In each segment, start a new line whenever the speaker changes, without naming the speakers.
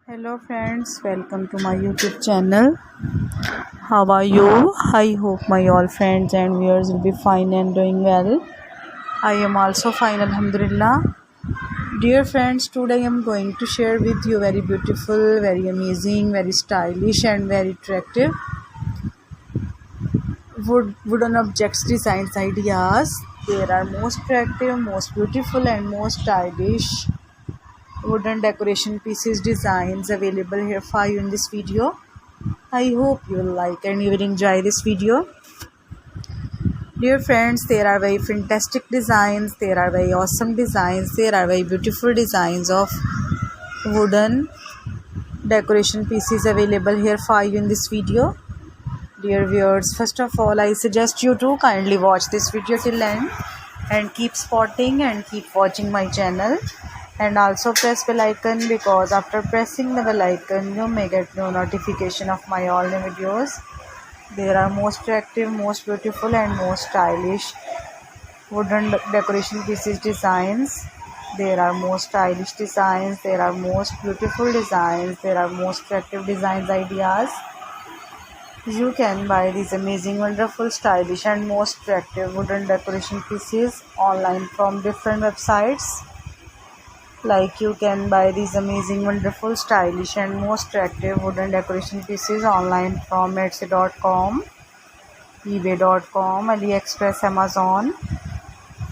Hello friends, welcome to my YouTube channel. How are you? I hope my all friends and viewers will be fine and doing well. I am also fine, Alhamdulillah. Dear friends, today I am going to share with you very beautiful, very amazing, very stylish and very attractive wooden objects designs ideas. There are most attractive, most beautiful and most stylish wooden decoration pieces designs available here for you in this video. I hope you will like and you will enjoy this video. Dear friends, there are very fantastic designs, there are very awesome designs, there are very beautiful designs of wooden decoration pieces available here for you in this video. Dear viewers, first of all, I suggest you to kindly watch this video till end and keep spotting and keep watching my channel. And also press bell icon, because after pressing the bell icon you may get no notification of my all new videos. There are most attractive, most beautiful and most stylish wooden decoration pieces designs. There are most stylish designs, there are most beautiful designs, there are most attractive designs ideas. You can buy these amazing, wonderful, stylish and most attractive wooden decoration pieces online from different websites. Like you can buy these amazing, wonderful, stylish and most attractive wooden decoration pieces online from Etsy.com, eBay.com, AliExpress, Amazon.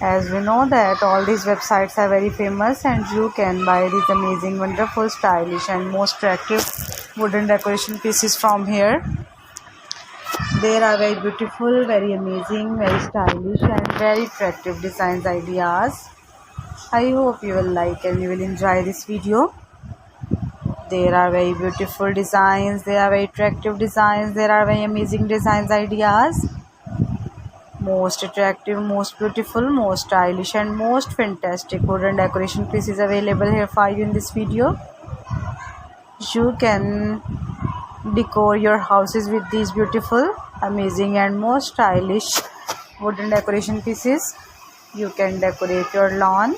As we know that all these websites are very famous, and you can buy these amazing, wonderful, stylish and most attractive wooden decoration pieces from here. There are very beautiful, very amazing, very stylish and very attractive designs ideas. I hope you will like and you will enjoy this video. There are very beautiful designs, there are very attractive designs, there are very amazing designs ideas. Most attractive, most beautiful, most stylish and most fantastic wooden decoration pieces available here for you in this video. You can decor your houses with these beautiful, amazing and most stylish wooden decoration pieces. You can decorate your lawn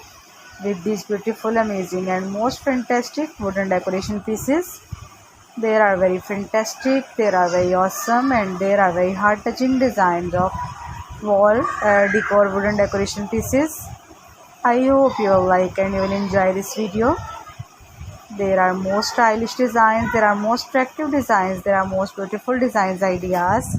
with these beautiful, amazing and most fantastic wooden decoration pieces. There are very fantastic, there are very awesome and there are very heart-touching designs of wall decor wooden decoration pieces. I hope you will like and you will enjoy this video. There are most stylish designs, there are most attractive designs, there are most beautiful designs ideas.